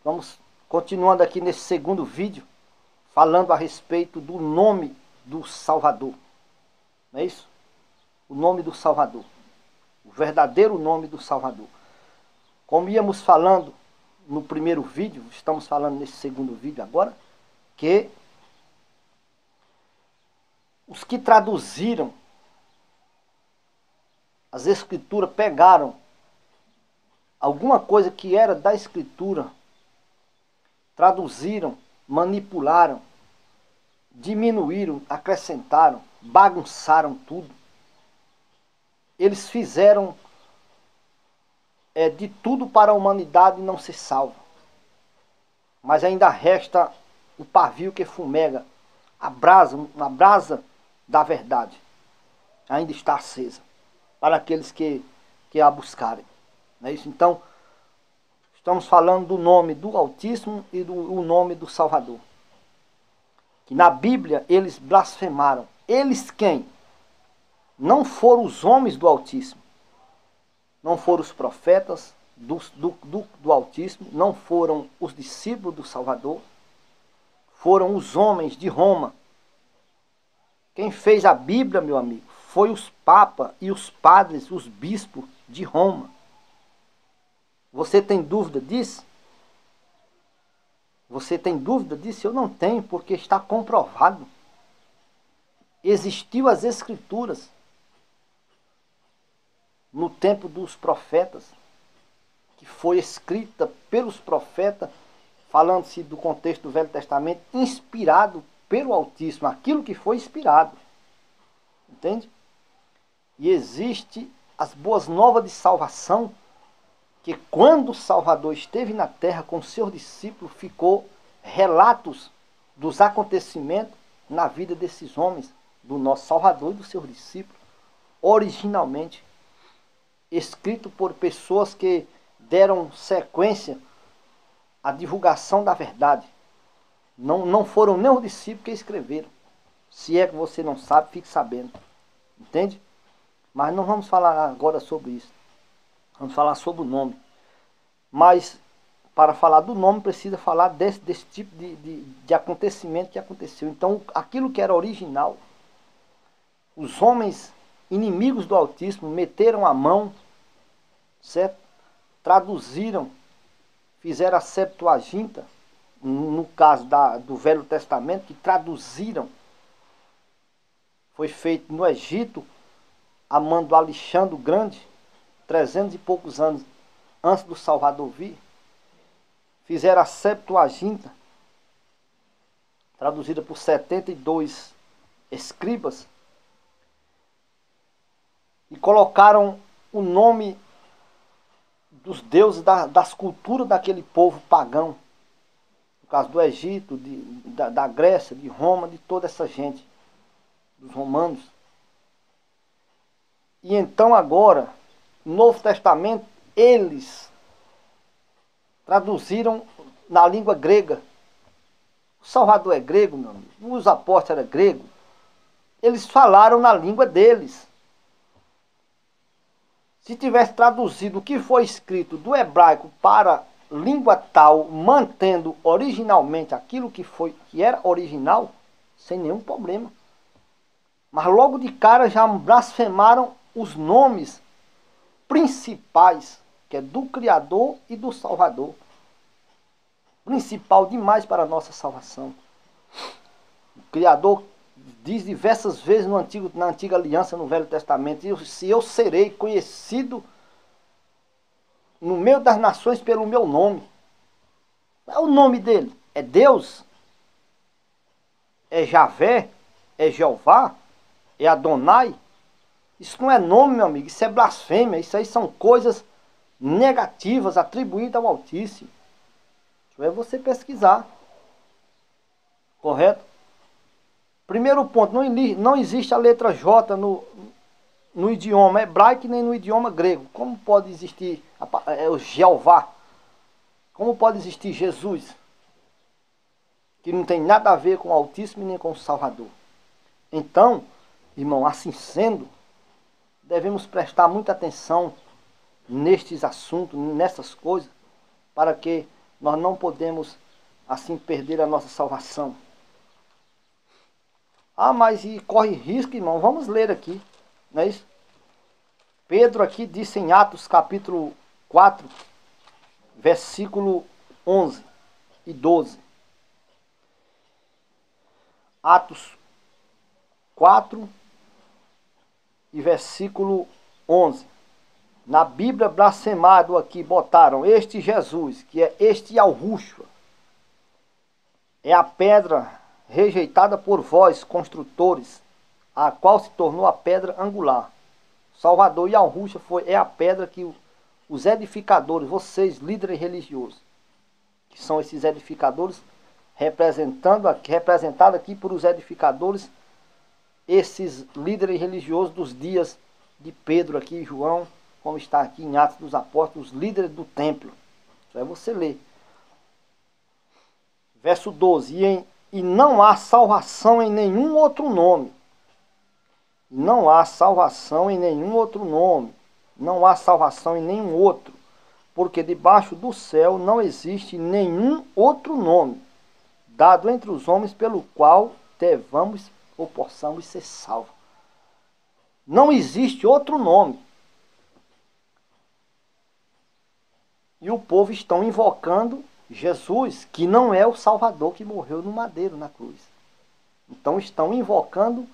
Vamos continuando aqui nesse segundo vídeo, falando a respeito do nome do Salvador. Não é isso? O nome do Salvador. O verdadeiro nome do Salvador. Como íamos falando no primeiro vídeo, estamos falando nesse segundo vídeo agora, que os que traduziram as escrituras pegaram alguma coisa que era da escritura, traduziram, manipularam, diminuíram, acrescentaram, bagunçaram tudo. Eles fizeram de tudo para a humanidade não ser salva. Mas ainda resta o pavio que fumega, a brasa da verdade. Ainda está acesa para aqueles que a buscarem. Não é isso? Então, estamos falando do nome do Altíssimo e do nome do Salvador. Que na Bíblia eles blasfemaram. Eles quem? Não foram os homens do Altíssimo. Não foram os profetas do Altíssimo. Não foram os discípulos do Salvador. Foram os homens de Roma. Quem fez a Bíblia, meu amigo, foi os papas e os padres, os bispos de Roma. Você tem dúvida disso? Você tem dúvida disso? Eu não tenho, porque está comprovado. Existiu as escrituras no tempo dos profetas, que foi escrita pelos profetas, falando-se do contexto do Velho Testamento, inspirado pelo Altíssimo, aquilo que foi inspirado. Entende? E existe as boas novas de salvação, que quando o Salvador esteve na terra com seus discípulos, ficou relatos dos acontecimentos na vida desses homens, do nosso Salvador e dos seus discípulos, originalmente escrito por pessoas que deram sequência à divulgação da verdade. Não foram nem os discípulos que escreveram. Se é que você não sabe, fique sabendo. Entende? Mas não vamos falar agora sobre isso. Vamos falar sobre o nome. Mas, para falar do nome, precisa falar desse tipo de acontecimento que aconteceu. Então, aquilo que era original, os homens inimigos do Altíssimo meteram a mão, certo? Traduziram, fizeram a Septuaginta, no caso do Velho Testamento, que traduziram. Foi feito no Egito, a mão do Alexandre o Grande, 300 e poucos anos antes do Salvador vir. Fizeram a Septuaginta, traduzida por 72 escribas, e colocaram o nome dos deuses das culturas daquele povo pagão. No caso do Egito, da Grécia, de Roma, de toda essa gente, dos romanos. E então agora, no Novo Testamento, eles traduziram na língua grega. O Salvador é grego, meu amigo. Os apóstolos eram gregos. Eles falaram na língua deles. Se tivesse traduzido o que foi escrito do hebraico para língua tal, mantendo originalmente aquilo que era original, sem nenhum problema. Mas logo de cara já blasfemaram os nomes principais, que é do Criador e do Salvador. Principal demais para a nossa salvação. O Criador diz diversas vezes na antiga aliança, no Velho Testamento, se eu serei conhecido no meio das nações pelo meu nome. Qual é o nome dele? É Deus? É Javé? É Jeová? É Adonai? Isso não é nome, meu amigo, isso é blasfêmia. Isso aí são coisas negativas atribuídas ao Altíssimo. Isso é você pesquisar. Correto? Primeiro ponto, não existe a letra J no idioma hebraico nem no idioma grego. Como pode existir o Jeová? Como pode existir Jesus? Que não tem nada a ver com o Altíssimo nem com o Salvador. Então, irmão, assim sendo, devemos prestar muita atenção nestes assuntos, nessas coisas, para que Nós não podemos assim perder a nossa salvação. Ah, mas e corre risco, irmão? Vamos ler aqui, não é isso? Pedro aqui disse em Atos capítulo 4, versículo 11 e 12. Atos 4 e versículo 11. Na Bíblia blasfemado aqui botaram este Jesus, que é este Yahushua, é a pedra rejeitada por vós, construtores, a qual se tornou a pedra angular. Salvador Yahushua é a pedra que os edificadores, vocês, líderes religiosos, que são esses edificadores, representado aqui por os edificadores, esses líderes religiosos dos dias de Pedro aqui, João, como está aqui em Atos dos Apóstolos, os líderes do templo. Isso é você ler. Verso 12. E não há salvação em nenhum outro nome. Não há salvação em nenhum outro nome. Não há salvação em nenhum outro. Porque debaixo do céu não existe nenhum outro nome dado entre os homens pelo qual devamos ou possamos ser salvos. Não existe outro nome. E o povo estão invocando Jesus, que não é o Salvador que morreu no madeiro, na cruz. Então estão invocando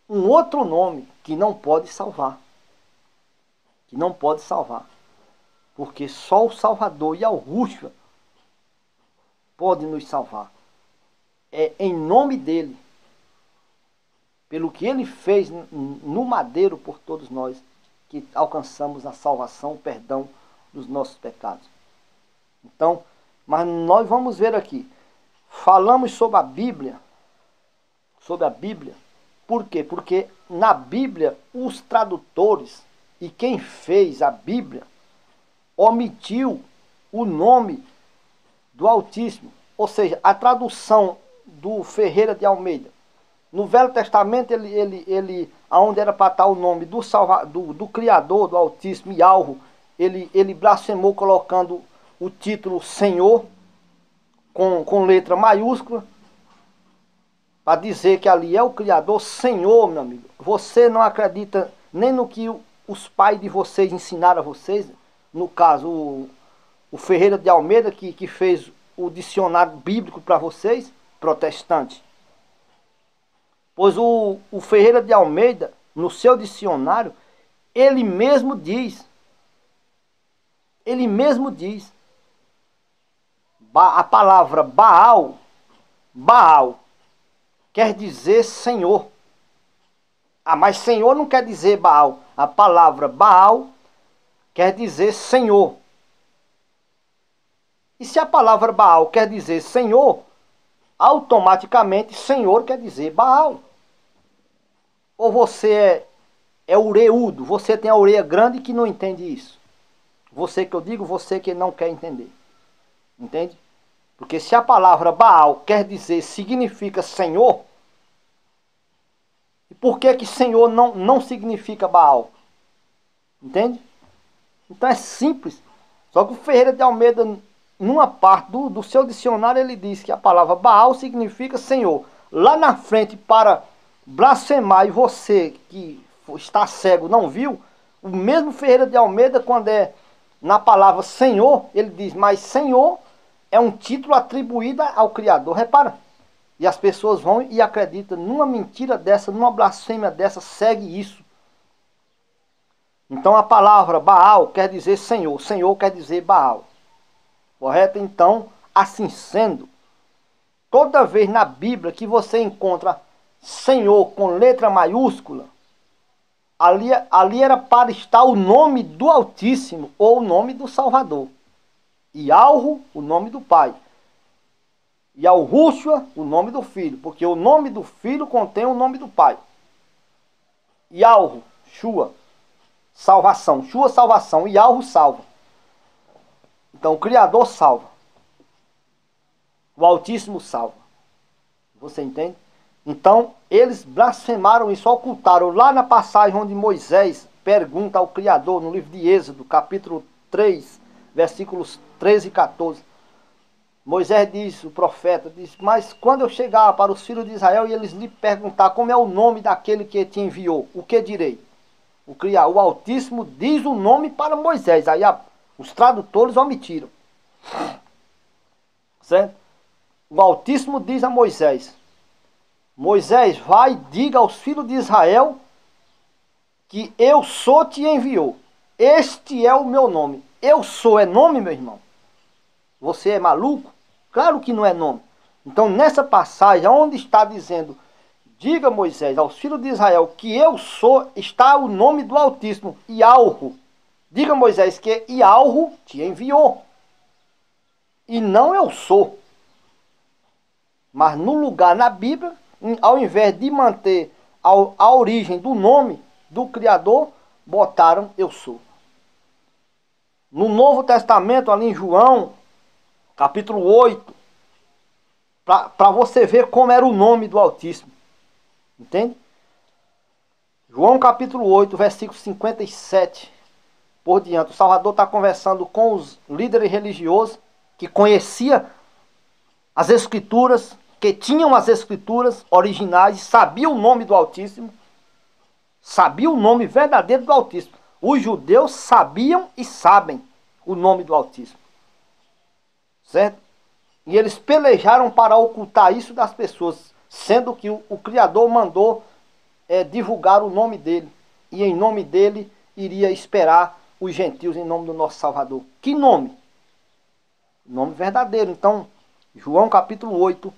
um outro nome que não pode salvar. Que não pode salvar. Porque só o Salvador Yahushua pode nos salvar. É em nome dele, pelo que ele fez no madeiro por todos nós, que alcançamos a salvação, o perdão dos nossos pecados. Então, mas nós vamos ver aqui, falamos sobre a Bíblia, por quê? Porque na Bíblia, os tradutores e quem fez a Bíblia, omitiu o nome do Altíssimo, ou seja, a tradução do Ferreira de Almeida. No Velho Testamento, aonde era para estar o nome do Criador, do Altíssimo, Yahweh, ele blasfemou colocando o título Senhor, com letra maiúscula, para dizer que ali é o Criador. Senhor, meu amigo. Você não acredita nem no que os pais de vocês ensinaram a vocês, no caso, o Ferreira de Almeida, que fez o dicionário bíblico para vocês, protestante. Pois o Ferreira de Almeida, no seu dicionário, ele mesmo diz, a palavra Baal quer dizer Senhor. Ah, mas Senhor não quer dizer Baal. A palavra Baal quer dizer Senhor. E se a palavra Baal quer dizer Senhor, automaticamente Senhor quer dizer Baal. Ou você é oreudo, você tem a orelha grande que não entende isso. Você que eu digo, você que não quer entender. Entende? Porque se a palavra Baal quer dizer, significa Senhor, e por que Senhor não significa Baal? Entende? Então é simples. Só que o Ferreira de Almeida, numa parte do seu dicionário, ele diz que a palavra Baal significa Senhor. Lá na frente, para blasfemar, e você que está cego não viu, o mesmo Ferreira de Almeida, quando é na palavra Senhor, ele diz, mas Senhor é um título atribuído ao Criador. Repara. E as pessoas vão e acreditam numa mentira dessa, numa blasfêmia dessa, segue isso. Então a palavra Baal quer dizer Senhor, Senhor quer dizer Baal. Correto? Então, assim sendo, toda vez na Bíblia que você encontra Senhor com letra maiúscula, ali era para estar o nome do Altíssimo ou o nome do Salvador. Yahweh, o nome do Pai. Yahushua, o nome do Filho, porque o nome do Filho contém o nome do Pai. Yahweh, Shua, salvação. Shua, salvação. Yahweh, salva. Então, o Criador salva. O Altíssimo salva. Você entende? Então, eles blasfemaram isso, ocultaram. Lá na passagem onde Moisés pergunta ao Criador, no livro de Êxodo, capítulo 3, versículos 13 e 14. Moisés diz, o profeta diz, mas quando eu chegar para os filhos de Israel e eles lhe perguntar como é o nome daquele que te enviou, o que direi? O Altíssimo diz o nome para Moisés. Aí os tradutores omitiram. Certo? O Altíssimo diz a Moisés: Moisés, vai e diga aos filhos de Israel que eu sou te enviou. Este é o meu nome. Eu sou é nome, meu irmão? Você é maluco? Claro que não é nome. Então, nessa passagem, onde está dizendo, diga, Moisés, aos filhos de Israel que eu sou, está o nome do Altíssimo, Ialro. Diga, Moisés, que Ialro te enviou. E não eu sou. Mas no lugar, na Bíblia, ao invés de manter a origem do nome do Criador, botaram eu sou. No Novo Testamento, ali em João, capítulo 8, para você ver como era o nome do Altíssimo. Entende? João capítulo 8, versículo 57 por diante. O Salvador está conversando com os líderes religiosos que conheciam as Escrituras, que tinham as Escrituras originais, sabiam o nome do Altíssimo, sabiam o nome verdadeiro do Altíssimo. Os judeus sabiam e sabem o nome do Altíssimo. Certo? E eles pelejaram para ocultar isso das pessoas, sendo que o Criador mandou divulgar o nome dele. E em nome dele iria esperar os gentios em nome do nosso Salvador. Que nome? Nome verdadeiro. Então, João capítulo 8,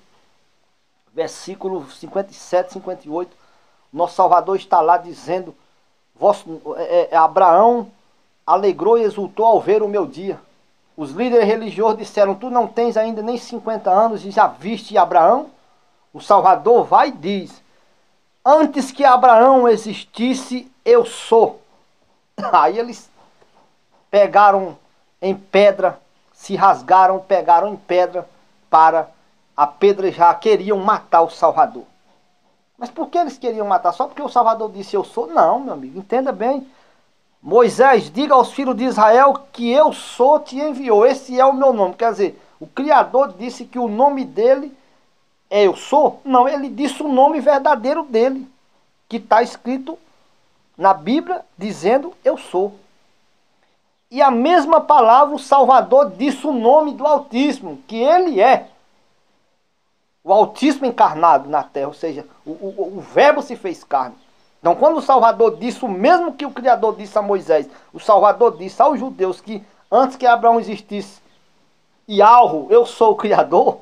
versículo 57, 58, nosso Salvador está lá dizendo, Abraão alegrou e exultou ao ver o meu dia. Os líderes religiosos disseram, tu não tens ainda nem 50 anos e já viste Abraão? O Salvador vai e diz, antes que Abraão existisse, eu sou. Aí eles pegaram em pedra, se rasgaram, pegaram em pedra para apedrejar, queriam matar o Salvador. Mas por que eles queriam matar? Só porque o Salvador disse eu sou? Não, meu amigo, entenda bem. Moisés, diga aos filhos de Israel que eu sou te enviou. Esse é o meu nome. Quer dizer, o Criador disse que o nome dele é eu sou? Não, ele disse o nome verdadeiro dele, que está escrito na Bíblia dizendo eu sou. E a mesma palavra o Salvador disse o nome do Altíssimo, que ele é. O Altíssimo encarnado na terra, ou seja, o Verbo se fez carne. Então, quando o Salvador disse o mesmo que o Criador disse a Moisés, o Salvador disse aos judeus que antes que Abraão existisse, Ialro, eu sou o Criador,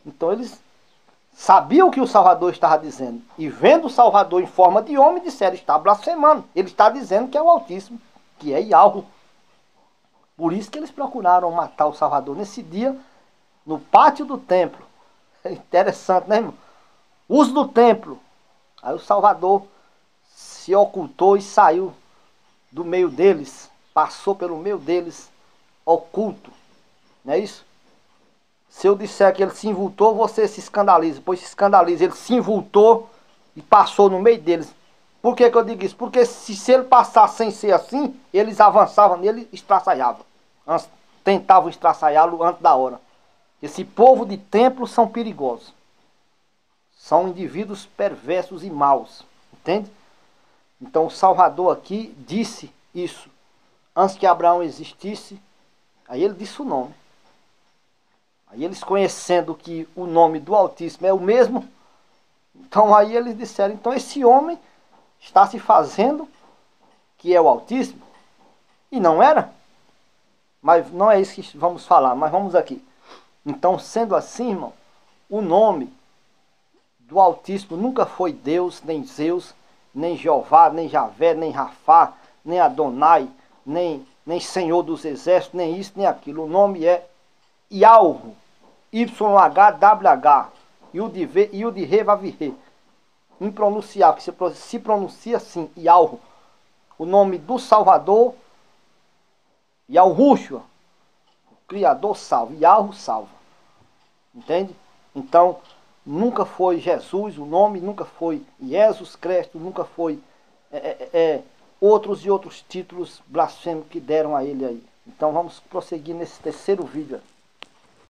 então eles sabiam o que o Salvador estava dizendo. E vendo o Salvador em forma de homem, disseram, está blasfemando. Ele está dizendo que é o Altíssimo, que é Ialro. Por isso que eles procuraram matar o Salvador nesse dia, no pátio do templo. É interessante, né, irmão? Uso do templo. Aí o Salvador se ocultou e saiu do meio deles, passou pelo meio deles, oculto. Não é isso? Se eu disser que ele se invultou, você se escandaliza. Pois se escandaliza, ele se invultou e passou no meio deles. Por que que eu digo isso? Porque se ele passasse sem ser assim, eles avançavam nele e estraçalhavam. Tentavam estraçalhá-lo antes da hora. Esse povo de templo são perigosos. São indivíduos perversos e maus. Entende? Então o Salvador aqui disse isso. Antes que Abraão existisse, aí ele disse o nome. Aí eles conhecendo que o nome do Altíssimo é o mesmo, então aí eles disseram, então esse homem está se fazendo que é o Altíssimo. E não era. Mas não é isso que vamos falar, mas vamos aqui. Então, sendo assim, irmão, o nome do Altíssimo nunca foi Deus, nem Zeus, nem Jeová, nem Javé, nem Rafá, nem Adonai, nem Senhor dos Exércitos, nem isso, nem aquilo. O nome é Ialro, YHWH, Yud-Re, Vav-Re. Impronunciável, que se pronuncia assim, Ialro. O nome do Salvador, Yahushua, o Criador salva, Ialro salva. Entende? Então, nunca foi Jesus, o nome nunca foi Jesus Cristo, nunca foi outros e outros títulos blasfêmicos que deram a ele aí. Então vamos prosseguir nesse terceiro vídeo.